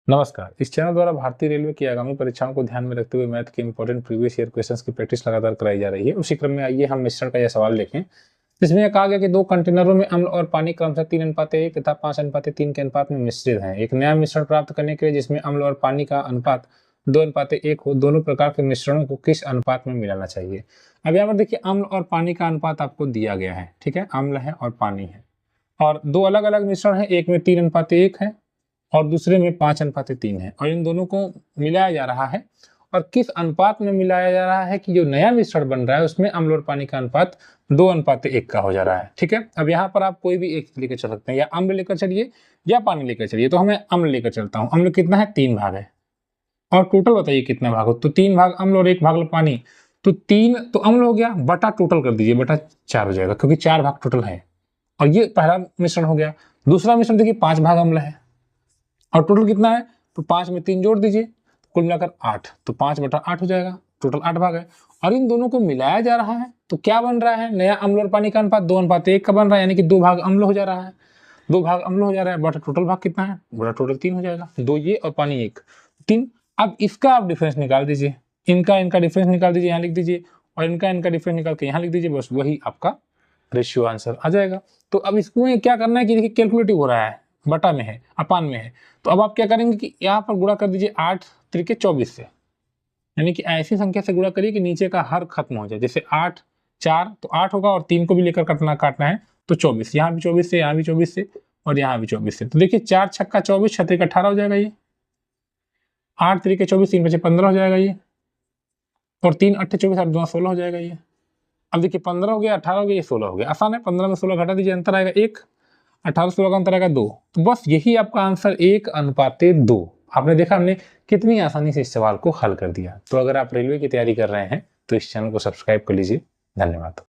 नमस्कार। इस चैनल द्वारा भारतीय रेलवे की आगामी परीक्षाओं को ध्यान में रखते हुए मैथ के इंपॉर्टेंट प्रीवियस ईयर क्वेश्चंस की प्रैक्टिस लगातार कराई जा रही है। उसी क्रम में आइए हम मिश्रण का यह सवाल देखें, जिसमें यह कहा गया कि 2 कंटेनरों में अम्ल और पानी क्रमशः 3:1 तथा 5:3 के अनुपात में मिश्रित हैं। एक नया मिश्रण प्राप्त करने के लिए जिसमें अम्ल और पानी का अनुपात 2:1 हो, दोनों प्रकार के मिश्रणों को किस अनुपात में मिलाना चाहिए। अब यहाँ पर देखिए अम्ल और पानी का अनुपात आपको दिया गया है, ठीक है, अम्ल है और पानी है, और 2 अलग अलग मिश्रण है, एक में 3:1 है और दूसरे में 5:3 है, और इन दोनों को मिलाया जा रहा है। और किस अनुपात में मिलाया जा रहा है कि जो नया मिश्रण बन रहा है उसमें अम्ल और पानी का अनुपात 2:1 का हो जा रहा है, ठीक है। अब यहाँ पर आप कोई भी एक लेकर चल सकते हैं, या अम्ल लेकर चलिए या पानी लेकर चलिए। तो हमें अम्ल लेकर चलता हूँ। अम्ल कितना है, 3 भाग है, और टोटल बताइए कितना भाग हो। तो 3 भाग अम्ल और 1 भाग पानी, तो 3 तो अम्ल हो गया, बटा टोटल कर दीजिए, बटा 4 हो जाएगा, क्योंकि 4 भाग टोटल है। और ये पहला मिश्रण हो गया। दूसरा मिश्रण देखिए 5 भाग अम्ल है, और टोटल कितना है, तो 5 में 3 जोड़ दीजिए, कुल मिलाकर 8, तो 5/8 हो जाएगा, टोटल 8 भाग है। और इन दोनों को मिलाया जा रहा है, तो क्या बन रहा है, नया अम्ल और पानी का अनुपात 2:1 का बन रहा है, यानी कि 2 भाग अम्ल हो जा रहा है, 2 भाग अम्ल हो जा रहा है, बटा टोटल भाग कितना है, बटा टोटल 3 हो जाएगा, 2 ये और पानी 1, 3। अब इसका आप डिफरेंस निकाल दीजिए, इनका डिफरेंस निकाल दीजिए, यहाँ लिख दीजिए, और इनका डिफरेंस निकाल के यहाँ लिख दीजिए, बस वही आपका रेशियो आंसर आ जाएगा। तो अब इसमें क्या करना है कि देखिए कैलकुलेटिव हो रहा है, बटा में है, अपान में है, तो अब आप क्या करेंगे कि यहाँ पर गुणा कर दीजिए 8 त्रिके 24 से, यानी कि ऐसी संख्या से गुणा करिए कि नीचे का हर खत्म हो जाए। जैसे 8 4 तो 8 होगा, और 3 को भी लेकर काटना है, तो 24, यहाँ भी 24 से, यहाँ भी 24 से, और यहाँ भी 24 से। तो देखिए 4 छक्का 24, 6 त्रिक 18 हो जाएगा ये, 8 त्रिके 24, 3 बचे 15 हो जाएगा ये, और 3 8 24, 8 2 16 हो जाएगा ये। अब देखिए 15 हो गया, 18 हो गया, ये 16 हो गया। आसान है, 15 में 16 घटा दीजिए, अंतर आएगा 1, 18 16 का अंतर आएगा 2। तो बस यही आपका आंसर 1:2। आपने देखा हमने कितनी आसानी से इस सवाल को हल कर दिया। तो अगर आप रेलवे की तैयारी कर रहे हैं तो इस चैनल को सब्सक्राइब कर लीजिए। धन्यवाद।